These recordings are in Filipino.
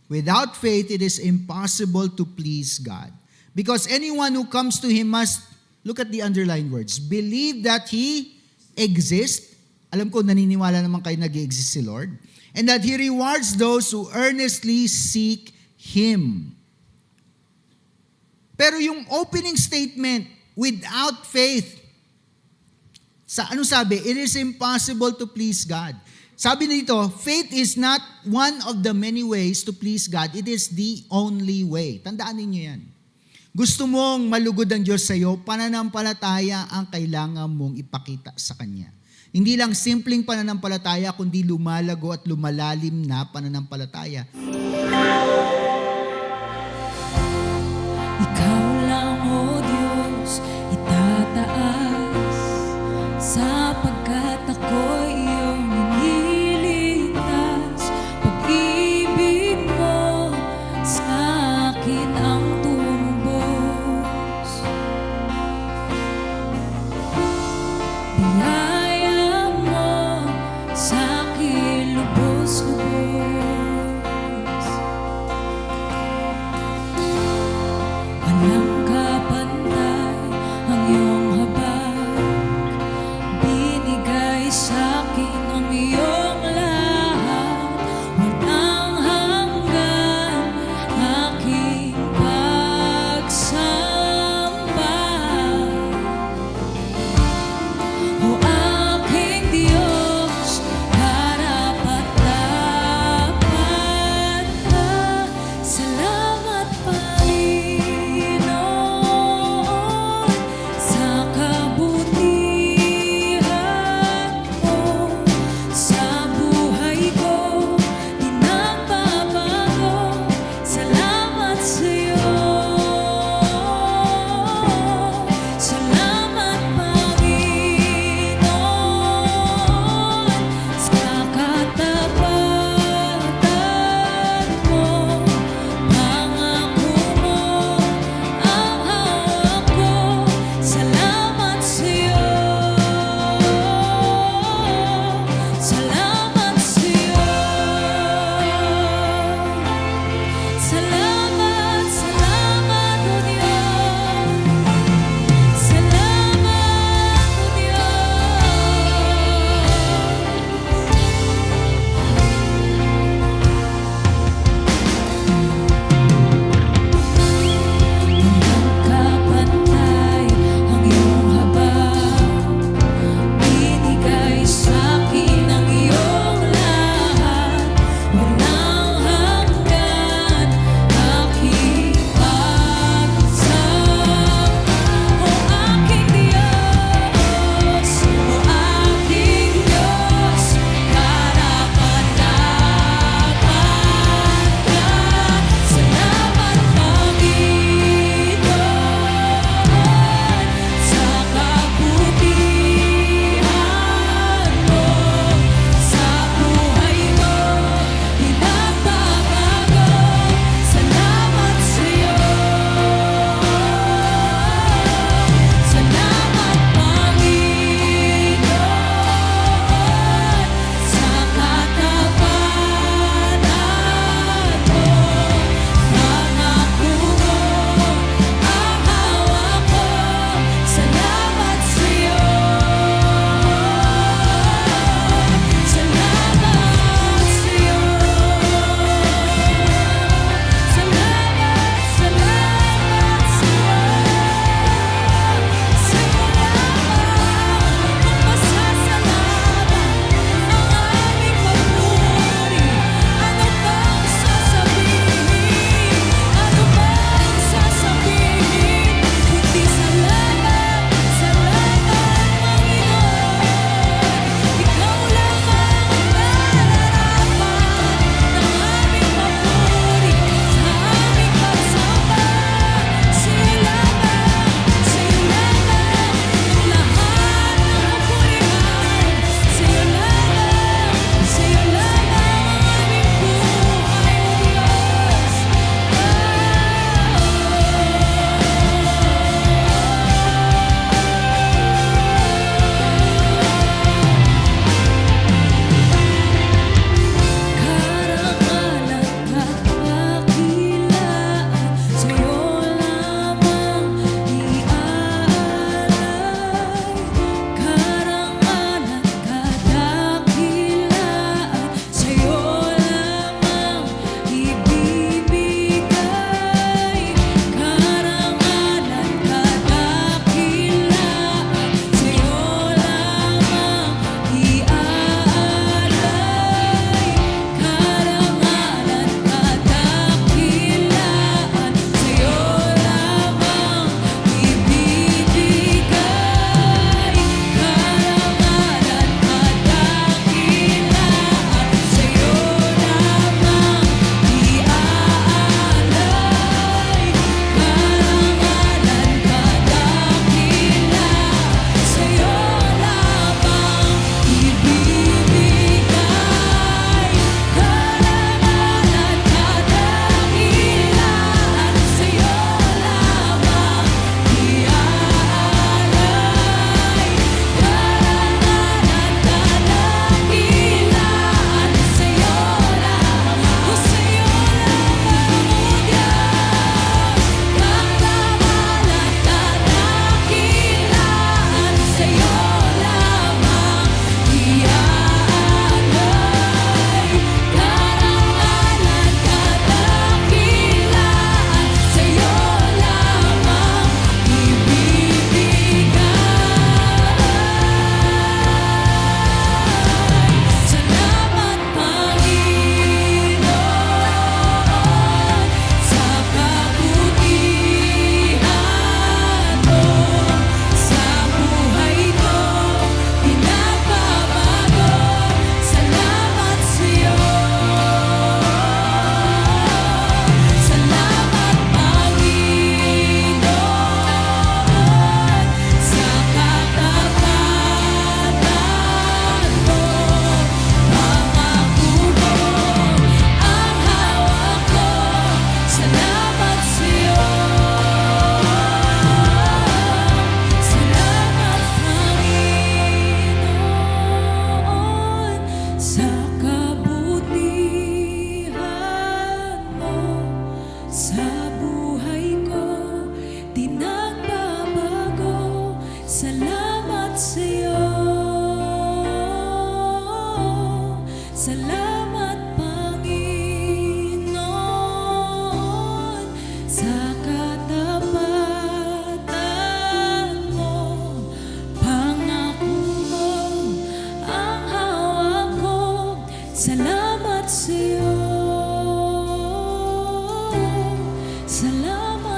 Without faith, it is impossible to please God. Because anyone who comes to Him must, look at the underlined words, believe that He exists. Alam ko, naniniwala naman kayo nag-exist si Lord. And that He rewards those who earnestly seek Him. Pero yung opening statement, without faith, ano sabi? It is impossible to please God. Sabi nito, faith is not one of the many ways to please God. It is the only way. Tandaan ninyo yan. Gusto mong malugod ang Diyos sa iyo, pananampalataya ang kailangan mong ipakita sa Kanya. Hindi lang simpleng pananampalataya, kundi lumalago at lumalalim na pananampalataya. Ikaw lang, O Diyos, itataas, sapagkat ako'y iyong nililigtas. Pag-ibig mo sa akin ang tumubos. Biyaya mo sa akin lubos-lubos.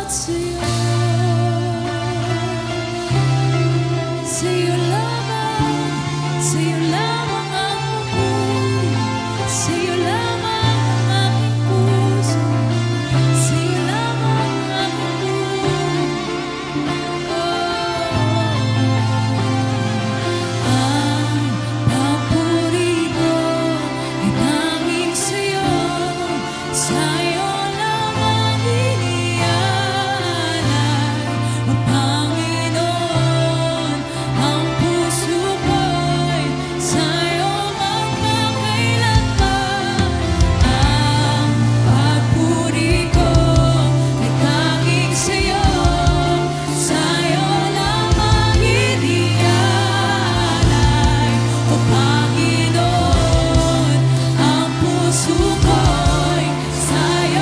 sa'yo. Sa'yo lamang ang papuri. Sa'yo lamang ang aking puso. Sa'yo lamang ang aking ang papuri ko ay tanging sa'yo. Sa'yo lamang inialay, O Panginoon. Ang puso ko'y sa'yo magpakailanman. Ang papuri ko ay tanging sa'yo. Sa'yo lamang inialay, O Panginoon. Ang puso ko'y sa'yo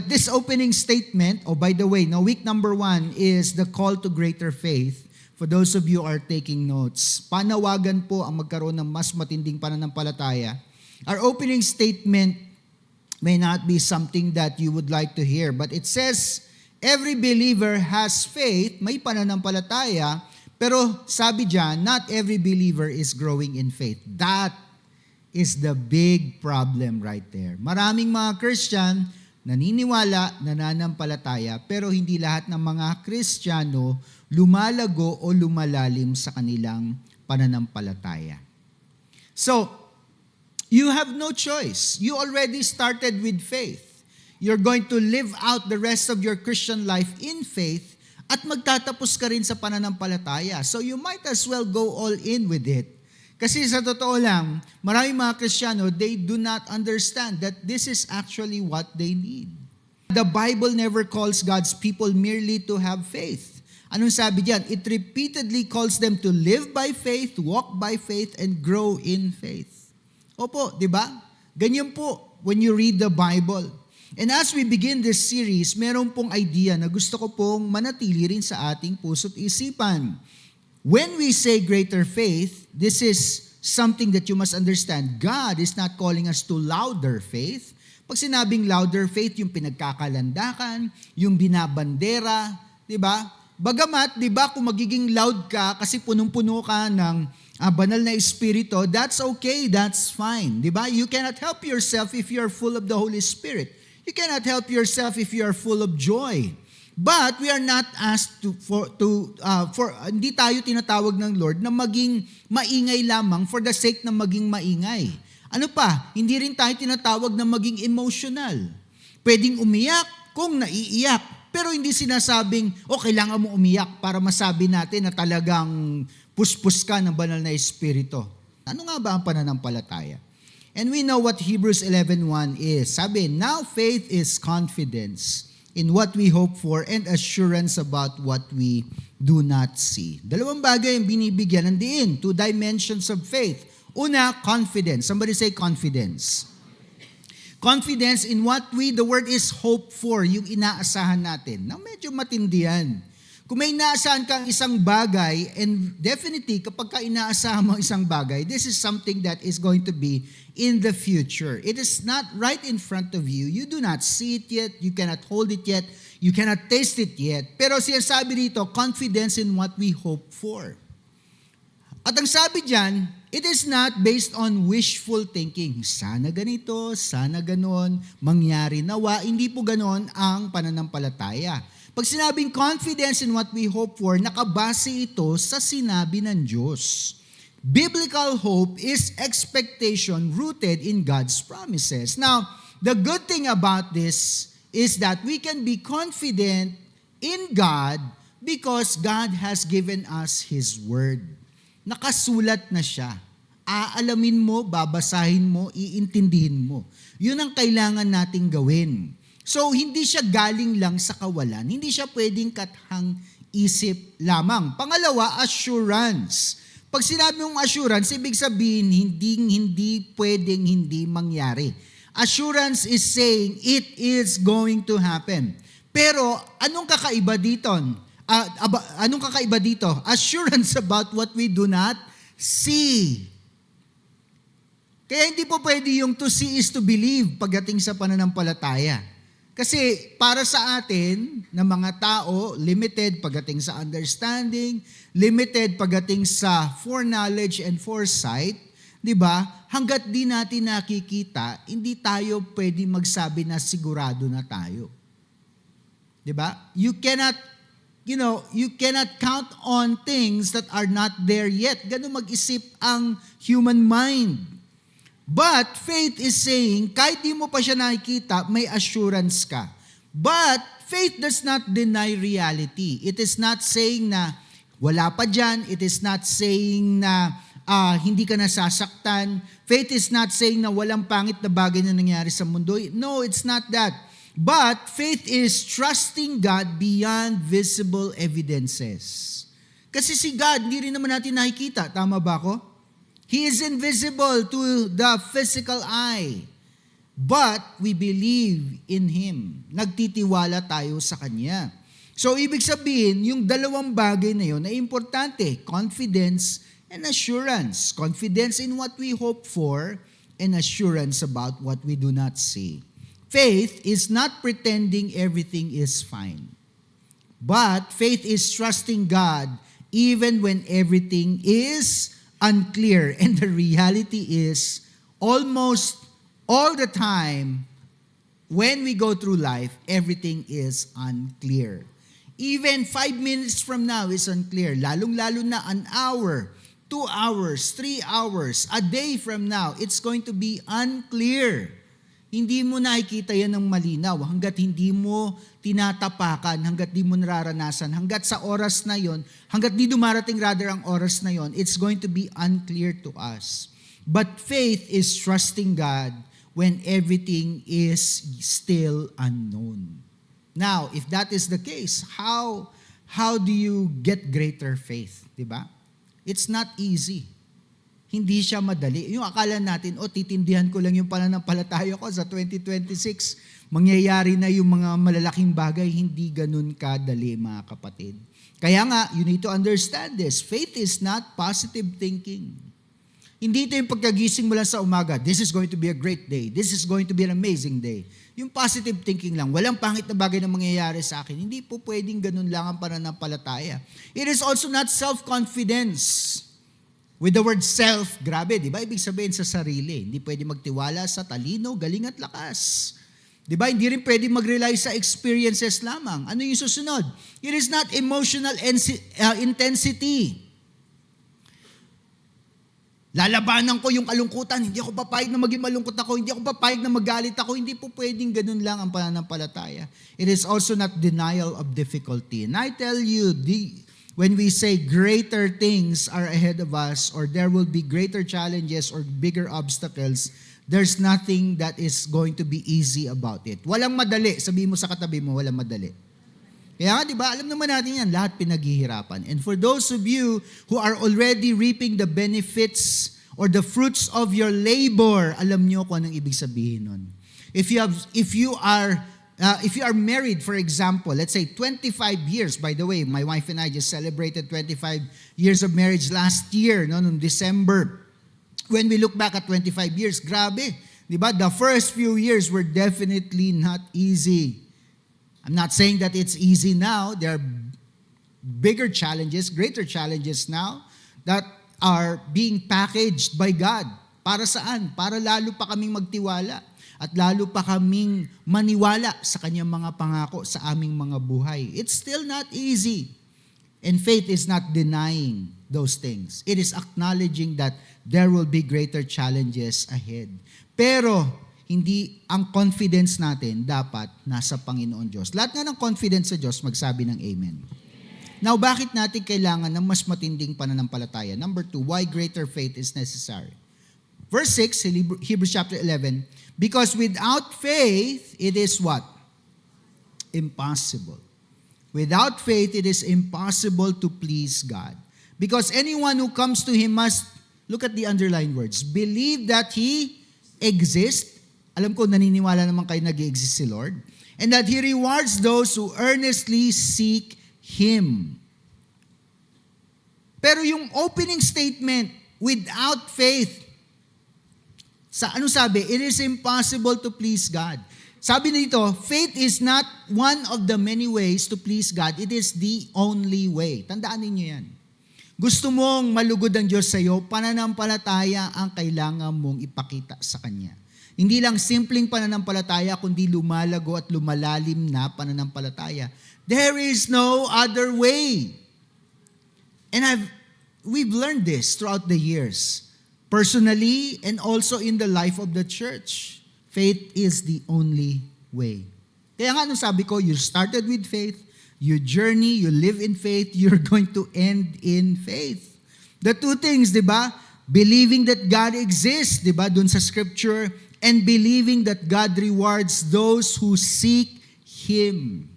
this opening statement, oh by the way, now week number 1 is the call to greater faith. For those of you who are taking notes, panawagan po ang magkaroon ng mas matinding pananampalataya. Our opening statement may not be something that you would like to hear, but it says, every believer has faith, may pananampalataya, pero sabi dyan, not every believer is growing in faith. That is the big problem right there. Maraming mga Christian, naniniwala, nananampalataya, pero hindi lahat ng mga Kristiyano lumalago o lumalalim sa kanilang pananampalataya. So, you have no choice. You already started with faith. You're going to live out the rest of your Christian life in faith at magtatapos ka rin sa pananampalataya. So, you might as well go all in with it. Kasi sa totoo lang, maraming mga Kristiyano, they do not understand that this is actually what they need. The Bible never calls God's people merely to have faith. Anong sabi diyan? It repeatedly calls them to live by faith, walk by faith, and grow in faith. Opo, di ba? Ganyan po when you read the Bible. And as we begin this series, meron pong idea na gusto ko pong manatili rin sa ating puso't isipan. When we say greater faith, this is something that you must understand. God is not calling us to louder faith. Pag sinabing louder faith, yung pinagkakalandakan, yung binabandera, di ba? Bagamat, di ba, kung magiging loud ka kasi punong-puno ka ng banal na espiritu, that's okay, that's fine. Di ba? You cannot help yourself if you are full of the Holy Spirit. You cannot help yourself if you are full of joy. But we are not asked hindi tayo tinatawag ng Lord na maging maingay lamang for the sake na maging maingay. Ano pa? Hindi rin tayo tinatawag na maging emotional. Pwedeng umiyak kung naiiyak. Pero hindi sinasabing, kailangan mo umiyak para masabi natin na talagang puspos ka ng banal na espiritu. Ano nga ba ang pananampalataya? And we know what Hebrews 11:1 is. Sabi, now faith is confidence in what we hope for and assurance about what we do not see. Dalawang bagay ang binibigyan ng diin. 2 dimensions of faith. Una, confidence. Somebody say confidence. Confidence in what the word is hope for, yung inaasahan natin. Na medyo matindi yan. Kung may inaasahan kang isang bagay, and definitely kapag ka inaasahan mo isang bagay, this is something that is going to be in the future. It is not right in front of you. You do not see it yet. You cannot hold it yet. You cannot taste it yet. Pero sinasabi dito, confidence in what we hope for. At ang sabi dyan, it is not based on wishful thinking. Sana ganito, sana ganon, mangyari nawa. Hindi po ganon ang pananampalataya. Pag sinabing confidence in what we hope for, nakabase ito sa sinabi ng Diyos. Biblical hope is expectation rooted in God's promises. Now, the good thing about this is that we can be confident in God because God has given us His Word. Nakasulat na siya. Aalamin mo, babasahin mo, iintindihin mo. Yun ang kailangan nating gawin. So, hindi siya galing lang sa kawalan. Hindi siya pwedeng kathang isip lamang. Pangalawa, assurance. Pag sinabi mong assurance, ibig sabihin, hindi pwedeng hindi mangyari. Assurance is saying, it is going to happen. Pero, anong kakaiba dito? Assurance about what we do not see. Kaya hindi po pwede yung to see is to believe pagdating sa pananampalataya. Kasi para sa atin, na mga tao, limited pagdating sa understanding, limited pagdating sa foreknowledge and foresight, di ba? Hanggat di natin nakikita, hindi tayo pwede magsabi na sigurado na tayo. Di ba? You cannot count on things that are not there yet. Ganun mag-isip ang human mind. But faith is saying, kahit di mo pa siya nakikita, may assurance ka. But faith does not deny reality. It is not saying na wala pa dyan. It is not saying na hindi ka nasasaktan. Faith is not saying na walang pangit na bagay na nangyari sa mundo. No, it's not that. But faith is trusting God beyond visible evidences. Kasi si God, hindi rin naman natin nakikita. Tama ba ako? He is invisible to the physical eye. but we believe in Him. Nagtitiwala tayo sa Kanya. So, ibig sabihin, yung dalawang bagay na yun ay importante. Confidence and assurance. Confidence in what we hope for and assurance about what we do not see. Faith is not pretending everything is fine. But faith is trusting God even when everything is unclear. And the reality is, almost all the time, when we go through life, everything is unclear. Even 5 minutes from now is unclear. Lalong-lalo na an hour, 2 hours, 3 hours, a day from now, it's going to be unclear. Hindi mo nakikita yan ng malinaw hanggat hindi mo tinatapakan, hanggat di mo nararanasan, hanggat sa oras na yon, hanggat di dumarating rather ang oras na yon, it's going to be unclear to us. But faith is trusting God when everything is still unknown. Now, if that is the case, how do you get greater faith? Diba? It's not easy. Hindi siya madali. Yung akala natin, titindihan ko lang yung pananampalataya ko sa 2026. Mangyayari na yung mga malalaking bagay. Hindi ganun kadali, mga kapatid. Kaya nga, you need to understand this. Faith is not positive thinking. Hindi ito yung pagkagising mo lang sa umaga, this is going to be a great day. This is going to be an amazing day. Yung positive thinking lang, walang pangit na bagay na mangyayari sa akin. Hindi po pwedeng ganun lang ang pananampalataya. It is also not self-confidence. With the word self, grabe, di ba? Ibig sabihin sa sarili. Hindi pwede magtiwala sa talino, galing at lakas. Di ba? Hindi rin pwede mag-rely sa experiences lamang. Ano yung susunod? It is not emotional intensity. Lalabanan ko yung kalungkutan. Hindi ako papayag na maging malungkot ako. Hindi ako papayag na magalit ako. Hindi po pwedeng ganun lang ang pananampalataya. It is also not denial of difficulty. And I tell you, when we say greater things are ahead of us or there will be greater challenges or bigger obstacles, there's nothing that is going to be easy about it. Walang madali. Sabihin mo sa katabi mo, walang madali. Kaya di ba, alam naman natin yan, lahat pinaghihirapan. And for those of you who are already reaping the benefits or the fruits of your labor, alam nyo kung anong ibig sabihin nun. If you are married, for example, let's say 25 years, by the way, my wife and I just celebrated 25 years of marriage last year, noong December. When we look back at 25 years, grabe, di ba? The first few years were definitely not easy. I'm not saying that it's easy now. There are bigger challenges, greater challenges now that are being packaged by God. Para saan? Para lalo pa kaming magtiwala at lalo pa kaming maniwala sa Kanyang mga pangako sa aming mga buhay. It's still not easy. And faith is not denying those things. It is acknowledging that there will be greater challenges ahead. Pero hindi ang confidence natin dapat nasa Panginoon Diyos. Lahat nga ng confidence sa Diyos, magsabi ng amen. Now, bakit natin kailangan ng mas matinding pananampalataya? Number 2, why greater faith is necessary? Verse 6, Hebrews chapter 11, because without faith, it is what? Impossible. Without faith, it is impossible to please God. Because anyone who comes to Him must, look at the underlined words, believe that He exists. Alam ko, naniniwala naman kayo nag-i-exist si Lord. And that He rewards those who earnestly seek Him. Pero yung opening statement, without faith, ano sabi? It is impossible to please God. Sabi nito, faith is not one of the many ways to please God. It is the only way. Tandaan ninyo yan. Gusto mong malugod ang Diyos sa iyo, pananampalataya ang kailangan mong ipakita sa Kanya. Hindi lang simpleng pananampalataya, kundi lumalago at lumalalim na pananampalataya. There is no other way. And we've learned this throughout the years, personally and also in the life of the church. Faith is the only way. Kaya nga nung sabi ko, you started with faith, you journey, you live in faith, you're going to end in faith. The two things, di ba? Believing that God exists, di ba? Dun sa scripture, and believing that God rewards those who seek Him.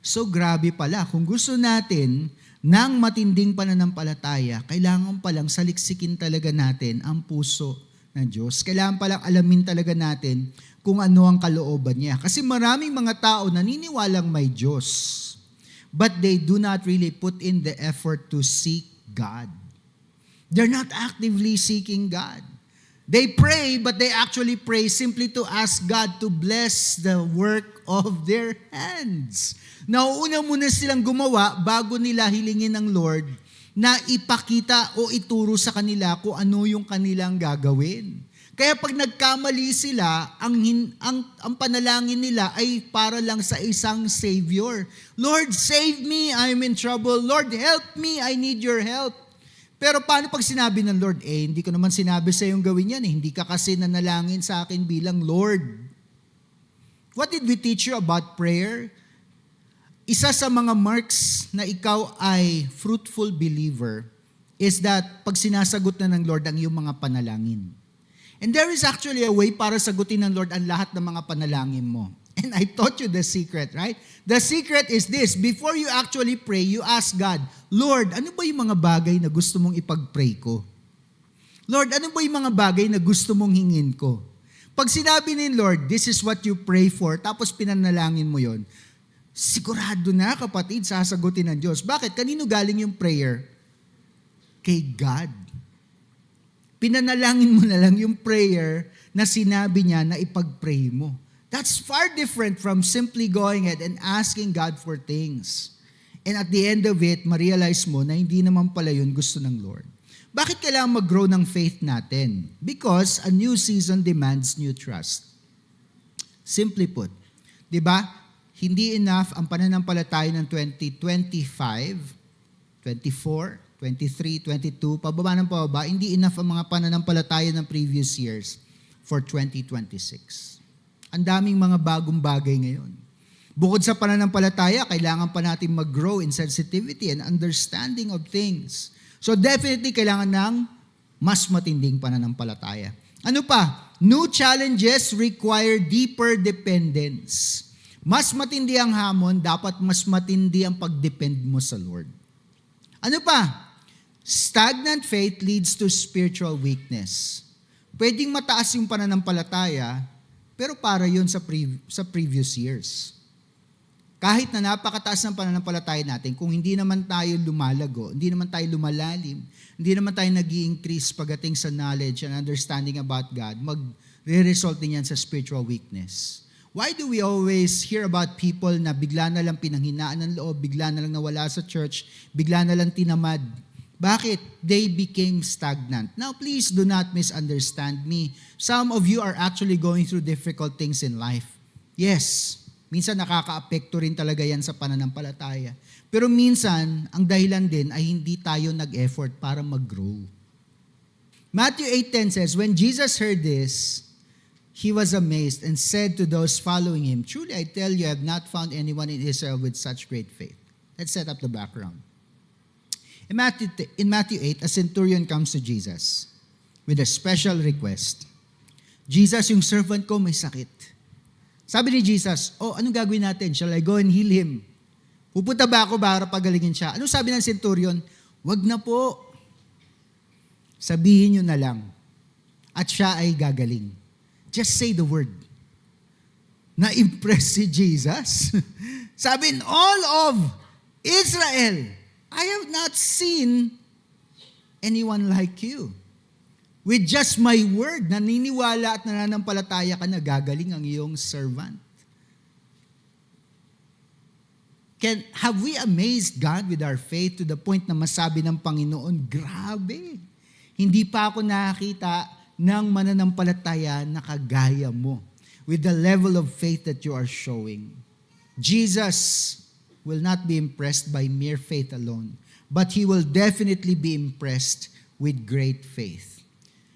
So grabe pala, kung gusto natin ng matinding pananampalataya, kailangan palang saliksikin talaga natin ang puso ng Diyos. Kailangan palang alamin talaga natin kung ano ang kalooban niya. Kasi maraming mga tao naniniwalang may Diyos, but they do not really put in the effort to seek God. They're not actively seeking God. They pray, but they actually pray simply to ask God to bless the work of their hands. Nauuna muna silang gumawa bago nila hilingin ng Lord na ipakita o ituro sa kanila kung ano yung kanilang gagawin. Kaya pag nagkamali sila, ang panalangin nila ay para lang sa isang Savior. Lord, save me, I'm in trouble. Lord, help me, I need your help. Pero paano pag sinabi ng Lord, hindi ko naman sinabi sa iyong gawin yan. Hindi ka kasi nanalangin sa akin bilang Lord. What did we teach you about prayer? Isa sa mga marks na ikaw ay fruitful believer is that pag sinasagot na ng Lord ang iyong mga panalangin. And there is actually a way para sagutin ng Lord ang lahat ng mga panalangin mo. And I taught you the secret, right? The secret is this. Before you actually pray, you ask God, Lord, ano ba yung mga bagay na gusto mong ipag-pray ko? Lord, ano ba yung mga bagay na gusto mong hingin ko? Pag sinabi ni Lord, this is what you pray for, tapos pinanalangin mo yon, sigurado na kapatid, sasagutin ng Diyos. Bakit? Kanino galing yung prayer? Kay God. Pinanalangin mo na lang yung prayer na sinabi niya na ipag-pray mo. That's far different from simply going ahead and asking God for things. And at the end of it, ma-realize mo na hindi naman pala yun gusto ng Lord. Bakit kailangan mag-grow ng faith natin? Because a new season demands new trust. Simply put, di ba? Hindi enough ang pananampalataya ng 2025, 24, 23, 22, pababa ng pababa, hindi enough ang mga pananampalataya ng previous years for 2026. Ang daming mga bagong bagay ngayon. Bukod sa pananampalataya, kailangan pa natin mag-grow in sensitivity and understanding of things. So definitely kailangan ng mas matinding pananampalataya. Ano pa? New challenges require deeper dependence. Mas matindi ang hamon, dapat mas matindi ang pag-depend mo sa Lord. Ano pa? Stagnant faith leads to spiritual weakness. Pwedeng mataas yung pananampalataya, pero para yun sa previous years. Kahit na napakataas ng pananampalataya natin, kung hindi naman tayo lumalago, hindi naman tayo lumalalim, hindi naman tayo nag-i-increase pagdating sa knowledge and understanding about God, mag-re-result din yan sa spiritual weakness. Why do we always hear about people na bigla na lang pinanghinaan ng loob, bigla na lang nawala sa church, bigla na lang tinamad? Bakit? They became stagnant. Now, please do not misunderstand me. Some of you are actually going through difficult things in life. Yes, minsan nakaka-apekto rin talaga yan sa pananampalataya. Pero minsan, ang dahilan din ay hindi tayo nag-effort para mag-grow. Matthew 8:10 says, when Jesus heard this, he was amazed and said to those following him, truly I tell you, I have not found anyone in Israel with such great faith. Let's set up the background. In Matthew 8, a centurion comes to Jesus with a special request. Jesus, yung servant ko may sakit. Sabi ni Jesus, anong gagawin natin? Shall I go and heal him? Pupunta ba ako para pagalingin siya? Anong sabi ng centurion? Wag na po. Sabihin nyo na lang. At siya ay gagaling. Just say the word. Na-impress si Jesus. Sabi, in all of Israel, I have not seen anyone like you. With just my word, naniniwala at nananampalataya ka na gagaling ang iyong servant. Have we amazed God with our faith to the point na masabi ng Panginoon, grabe, hindi pa ako nakakita ng mananampalataya na kagaya mo with the level of faith that you are showing. Jesus will not be impressed by mere faith alone, but He will definitely be impressed with great faith.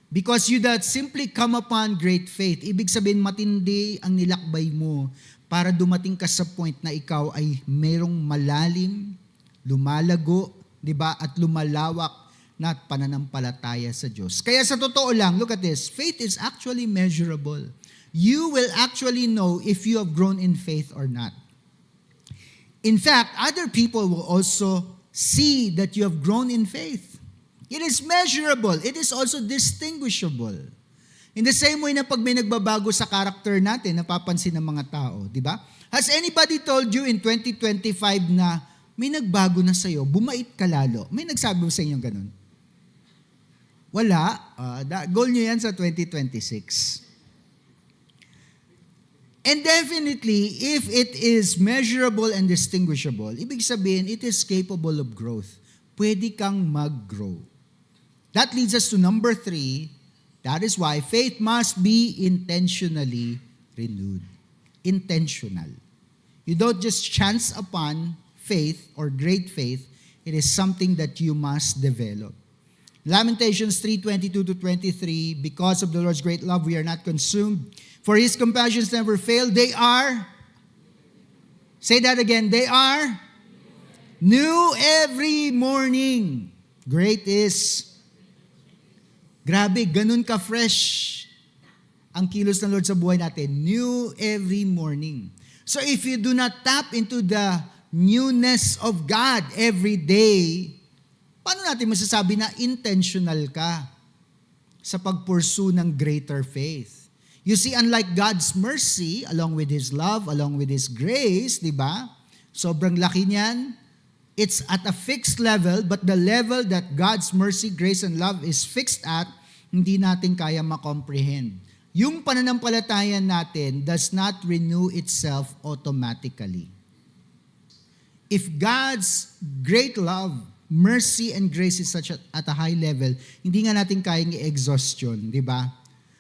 Because you that simply come upon great faith, ibig sabihin matindi ang nilakbay mo para dumating ka sa point na ikaw ay merong malalim, lumalago, di ba, at lumalawak na pananampalataya sa Diyos. Kaya sa totoo lang, look at this, faith is actually measurable. You will actually know if you have grown in faith or not. In fact, other people will also see that you have grown in faith. It is measurable. It is also distinguishable. In the same way na pag may nagbabago sa character natin, napapansin ng mga tao, di ba? Has anybody told you in 2025 na may nagbago na sa'yo, bumait ka lalo? May nagsabi mo sa inyo ganun? Wala. Goal nyo yan sa 2026. And definitely, if it is measurable and distinguishable, ibig sabihin, it is capable of growth. Pwede kang mag-grow. That leads us to number 3. That is why faith must be intentionally renewed. Intentional. You don't just chance upon faith or great faith. It is something that you must develop. Lamentations 3:22-23, because of the Lord's great love, we are not consumed. For His compassions never fail. They are, say that again, they are new every morning. Great is, grabe, ganun ka-fresh ang kilos ng Lord sa buhay natin. New every morning. So if you do not tap into the newness of God every day, paano natin masasabi na intentional ka sa pag-pursue ng greater faith? You see, unlike God's mercy, along with His love, along with His grace, di ba? Sobrang laki niyan. It's at a fixed level, but the level that God's mercy, grace, and love is fixed at, hindi natin kaya makomprehend. Yung pananampalataya natin does not renew itself automatically. If God's great love, mercy, and grace is such at a high level, hindi nga natin kayang i-exhaust yun, di ba?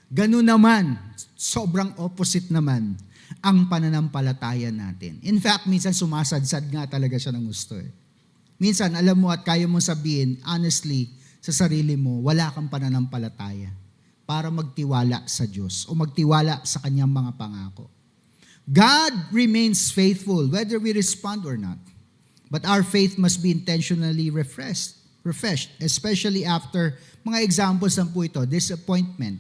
Ganun naman, sobrang opposite naman ang pananampalataya natin. In fact, minsan sumasadsad nga talaga siya ng gusto. Minsan, alam mo at kaya mo sabihin, honestly, sa sarili mo, wala kang pananampalataya para magtiwala sa Diyos o magtiwala sa Kanyang mga pangako. God remains faithful whether we respond or not. But our faith must be intentionally refreshed, especially after mga examples lang po ito, disappointment.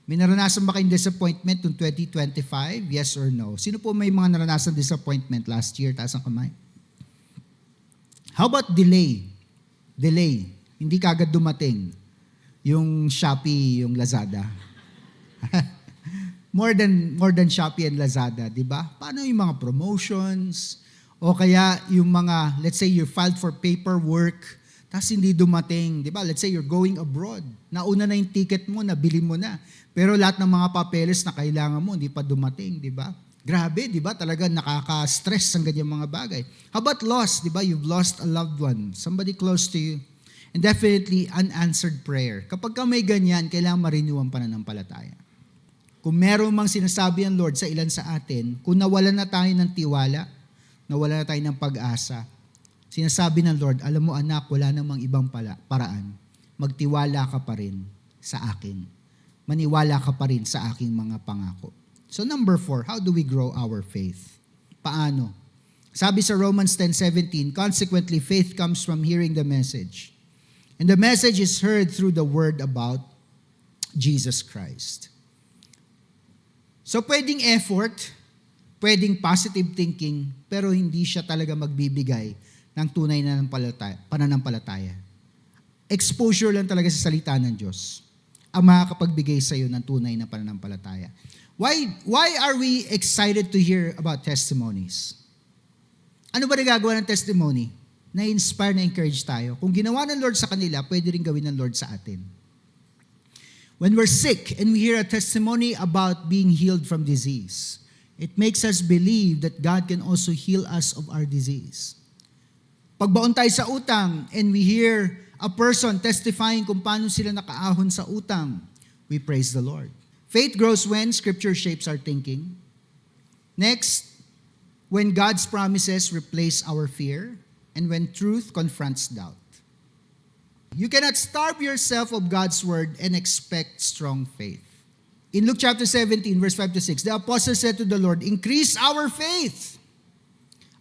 May naranasan ba kayong disappointment noong 2025? Yes or no? Sino po may mga naranasan disappointment last year? Taas ang kamay. How about delay? Delay. Hindi kagad dumating. Yung Shopee, yung Lazada. more than Shopee and Lazada, di ba? Paano yung mga promotions? O kaya yung mga, let's say you filed for paperwork, tapos hindi dumating, di ba? Let's say you're going abroad. Nauna na yung ticket mo, nabili mo na. Pero lahat ng mga papeles na kailangan mo, hindi pa dumating, di ba? Grabe, di ba? Talaga nakaka-stress ang ganyang mga bagay. How about loss, di ba? You've lost a loved one, somebody close to you. And definitely, unanswered prayer. Kapag ka may ganyan, kailangan ma-renew ang pananampalataya. Kung meron mang sinasabi ang Lord sa ilan sa atin, kung nawalan na tayo ng tiwala, nawalan na tayo ng pag-asa, sinasabi ng Lord, alam mo anak, wala namang ibang paraan. Magtiwala ka pa rin sa akin. Maniwala ka pa rin sa aking mga pangako. So number 4, how do we grow our faith? Paano? Sabi sa Romans 10:17, consequently, faith comes from hearing the message. And the message is heard through the word about Jesus Christ. So pwedeng effort, pwedeng positive thinking, pero hindi siya talaga magbibigay ng tunay na pananampalataya. Exposure lang talaga sa salita ng Diyos ang makakapagbigay sa iyo ng tunay na pananampalataya. Why are we excited to hear about testimonies? Ano ba nagagawa ng testimony? Na-inspire, na-encourage tayo. Kung ginawa ng Lord sa kanila, pwede rin gawin ng Lord sa atin. When we're sick and we hear a testimony about being healed from disease, it makes us believe that God can also heal us of our disease. Pagbaon tayo sa utang and we hear a person testifying kung paano sila nakaahon sa utang, we praise the Lord. Faith grows when Scripture shapes our thinking. Next, when God's promises replace our fear, and when truth confronts doubt. You cannot starve yourself of God's word and expect strong faith. In Luke chapter 17, verse 5-6, the apostle said to the Lord, increase our faith.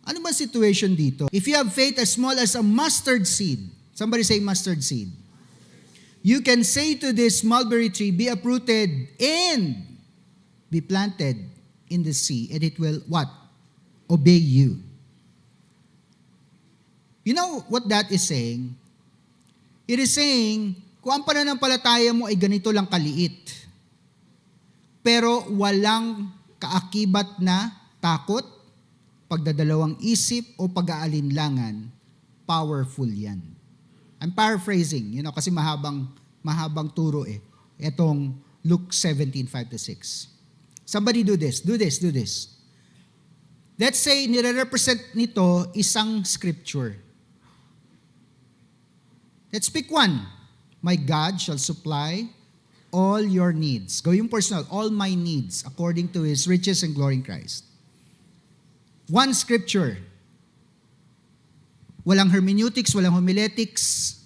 Ano ba situation dito? If you have faith as small as a mustard seed, somebody say mustard seed. You can say to this mulberry tree, be uprooted and be planted in the sea, and it will, what? Obey you. You know what that is saying? It is saying, kung ang pananampalataya mo ay ganito lang kaliit, pero walang kaakibat na takot, pagdadalawang isip o pag-aalinlangan, powerful yan. I'm paraphrasing, kasi mahabang turo Etong Luke 17:5-6. Somebody do this. Let's say, nire-represent nito isang scripture. Let's pick one. My God shall supply all your needs. Gawin personal, all my needs, according to His riches and glory in Christ. One scripture. Walang hermeneutics, walang homiletics,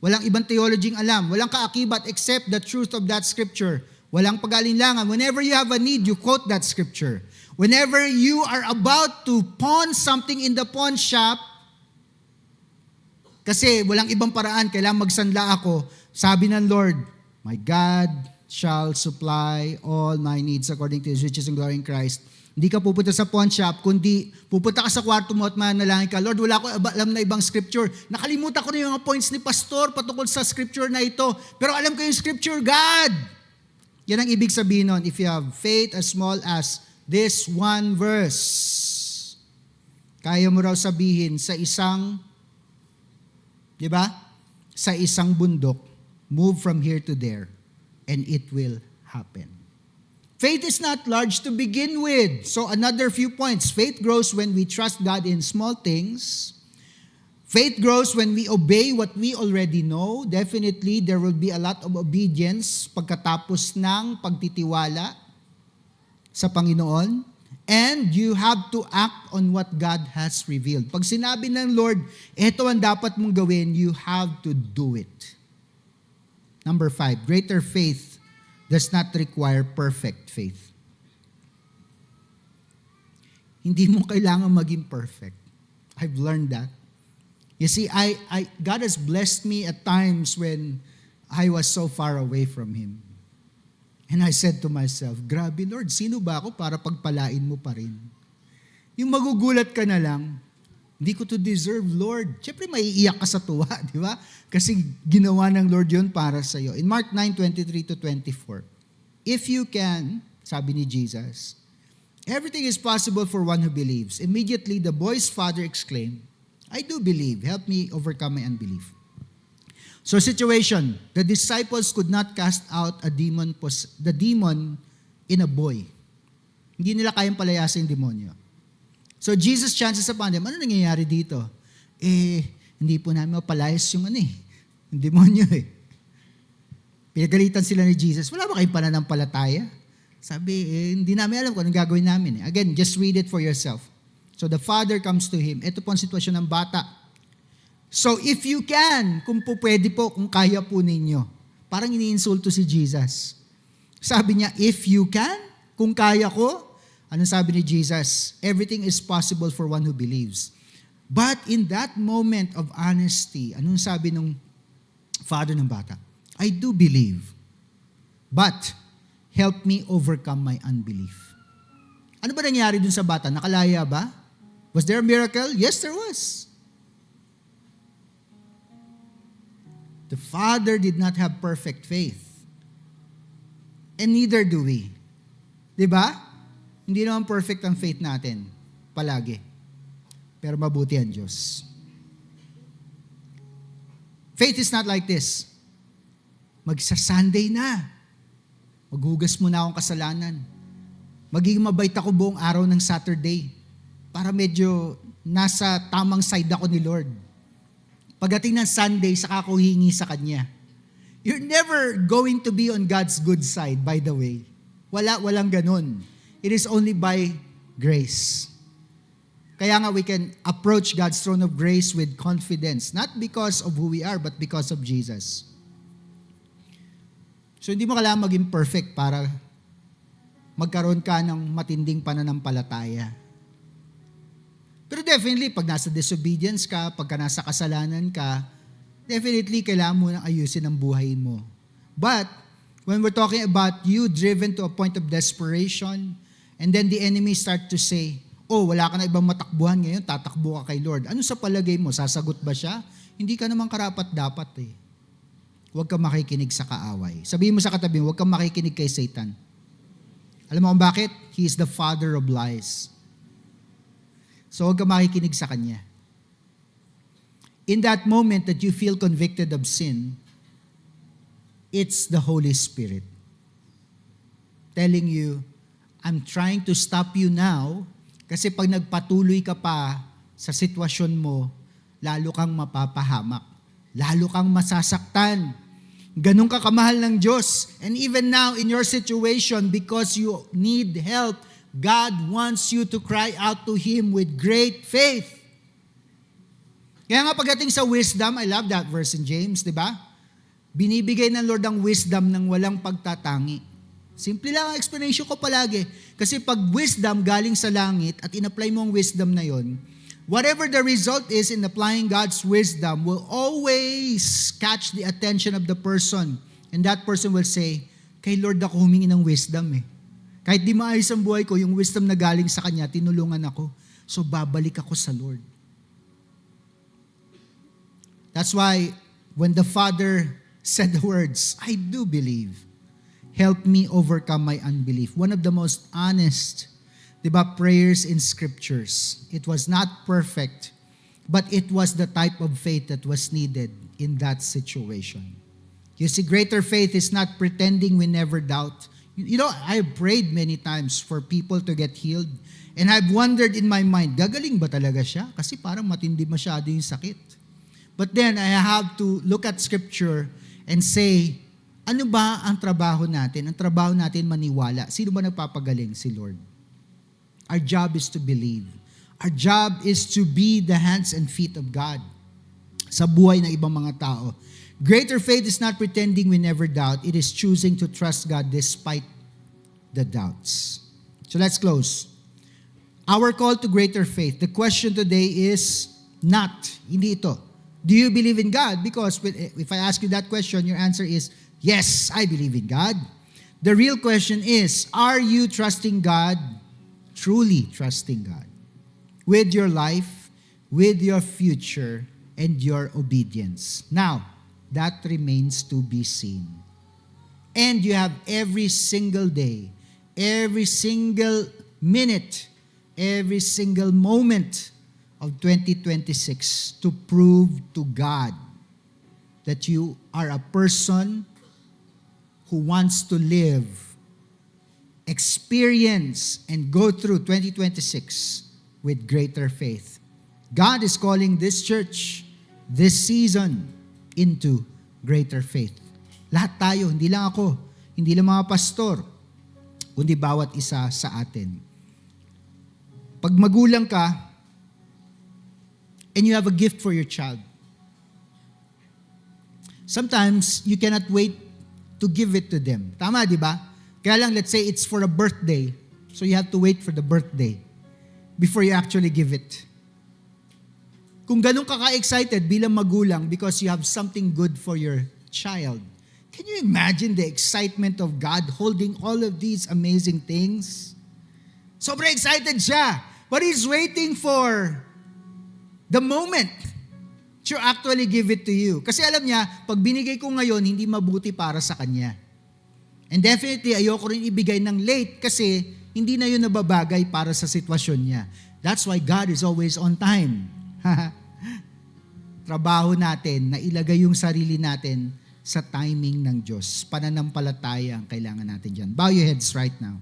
walang ibang theology alam, walang kaakibat except the truth of that scripture. Walang pag-alinlangan. Whenever you have a need, you quote that scripture. Whenever you are about to pawn something in the pawn shop, kasi walang ibang paraan, kailangan magsanla ako, sabi ng Lord, my God shall supply all my needs according to His riches and glory in Christ. Hindi ka pupunta sa pawn shop, kundi pupunta ka sa kwarto mo at manalangin ka, Lord, wala ko alam na ibang scripture. Nakalimutan ko na yung mga points ni Pastor patungkol sa scripture na ito. Pero alam ko yung scripture, God! Yan ang ibig sabihin nun. If you have faith as small as this one verse, kaya mo raw sabihin sa isang, di ba? Sa isang bundok, move from here to there, and it will happen. Faith is not large to begin with. So another few points. Faith grows when we trust God in small things. Faith grows when we obey what we already know. Definitely, there will be a lot of obedience pagkatapos ng pagtitiwala sa Panginoon. And you have to act on what God has revealed. Pag sinabi ng Lord, ito ang dapat mong gawin, you have to do it. Number 5, greater faith does not require perfect faith. Hindi mo kailangan maging perfect. I've learned that. You see, God has blessed me at times when I was so far away from Him. And I said to myself, grabe Lord, sino ba ako para pagpalain mo pa rin? Yung magugulat ka na lang, hindi ko to deserve, Lord. Siyempre, maiiyak ka sa tuwa, di ba? Kasi ginawa ng Lord yun para sa iyo. In Mark 9:23-24, if you can, sabi ni Jesus, everything is possible for one who believes. Immediately, the boy's father exclaimed, I do believe. Help me overcome my unbelief. So situation, the disciples could not cast out the demon in a boy. Hindi nila kayang palayasin yung demonyo. So Jesus chances upon them, ano nangyayari dito? Hindi po namin mapalayas yung yung demonyo Pinagalitan sila ni Jesus, wala ba kayong pananampalataya? Sabi, hindi namin alam kung anong gagawin namin. Again, just read it for yourself. So the father comes to him. Ito po ang sitwasyon ng bata. So if you can, kung po pwede po, kung kaya po ninyo. Parang iniinsulto si Jesus. Sabi niya, if you can, kung kaya ko, anong sabi ni Jesus? Everything is possible for one who believes. But in that moment of honesty, anong sabi ng father ng bata? I do believe, but help me overcome my unbelief. Ano ba nangyari dun sa bata? Nakalaya ba? Was there a miracle? Yes, there was. The father did not have perfect faith. And neither do we. Diba? Hindi naman perfect ang faith natin. Palagi. Pero mabuti ang Diyos. Faith is not like this. Magsa-Sunday na. Maghugas mo na akong kasalanan. Magiging mabait ako buong araw ng Saturday para medyo nasa tamang side ako ni Lord. Pagdating ng Sunday, saka ako hingi sa Kanya. You're never going to be on God's good side, by the way. Walang ganun. It is only by grace. Kaya nga we can approach God's throne of grace with confidence, not because of who we are, but because of Jesus. So hindi mo kailangan maging perfect para magkaroon ka ng matinding pananampalataya. Pero definitely, pag nasa disobedience ka, pagka nasa kasalanan ka, definitely kailangan mo nang ayusin ang buhay mo. But, when we're talking about you driven to a point of desperation, and then the enemy start to say, wala ka na ibang matakbuhan ngayon, tatakbo ka kay Lord. Ano sa palagay mo? Sasagot ba siya? Hindi ka naman karapat-dapat Huwag kang makikinig sa kaaway. Sabihin mo sa katabi mo, huwag kang makikinig kay Satan. Alam mo kung bakit? He is the father of lies. So huwag ka makikinig sa kanya. In that moment that you feel convicted of sin, it's the Holy Spirit telling you, I'm trying to stop you now kasi pag nagpatuloy ka pa sa sitwasyon mo, lalo kang mapapahamak. Lalo kang masasaktan. Ganun ka kamahal ng Diyos. And even now in your situation, because you need help, God wants you to cry out to Him with great faith. Kaya nga pagdating sa wisdom, I love that verse in James, di ba? Binibigay ng Lord ang wisdom ng walang pagtatangi. Simple lang ang explanation ko palagi. Kasi pag wisdom galing sa langit at in-apply mo ang wisdom na yon, whatever the result is in applying God's wisdom will always catch the attention of the person. And that person will say, kay Lord ako humingi ng wisdom eh. Kahit di maayos ang buhay ko, yung wisdom na galing sa Kanya, tinulungan ako. So babalik ako sa Lord. That's why when the Father said the words, I do believe, help me overcome my unbelief. One of the most honest, diba, prayers in scriptures. It was not perfect, but it was the type of faith that was needed in that situation. You see, greater faith is not pretending we never doubt. You know, I've prayed many times for people to get healed, and I've wondered in my mind, gagaling ba talaga siya? Kasi parang matindi masyado yung sakit. But then I have to look at scripture and say, ano ba ang trabaho natin? Ang trabaho natin maniwala. Sino ba nagpapagaling? Si Lord. Our job is to believe. Our job is to be the hands and feet of God sa buhay ng ibang mga tao. Greater faith is not pretending we never doubt. It is choosing to trust God despite the doubts. So let's close. Our call to greater faith. The question today is not, hindi ito. Do you believe in God? Because if I ask you that question, your answer is, yes, I believe in God. The real question is, are you trusting God, truly trusting God, with your life, with your future, and your obedience? Now, that remains to be seen. And you have every single day, every single minute, every single moment of 2026 to prove to God that you are a person who wants to live, experience, and go through 2026 with greater faith. God is calling this church, this season, into greater faith. Lahat tayo, hindi lang ako, hindi lang mga pastor, kundi bawat isa sa atin. Pag magulang ka, and you have a gift for your child, sometimes you cannot wait to give it to them. Tama, di ba? Kaya lang, let's say it's for a birthday. So you have to wait for the birthday before you actually give it. Kung ganun ka ka-excited bilang magulang because you have something good for your child, can you imagine the excitement of God holding all of these amazing things? Sobrang excited siya. But He's waiting for the moment to actually give it to you. Kasi alam niya, pag binigay ko ngayon, hindi mabuti para sa kanya. And definitely, ayoko rin ibigay ng late kasi hindi na yun nababagay para sa sitwasyon niya. That's why God is always on time. Trabaho natin na ilagay yung sarili natin sa timing ng Diyos. Pananampalataya ang kailangan natin dyan. Bow your heads right now.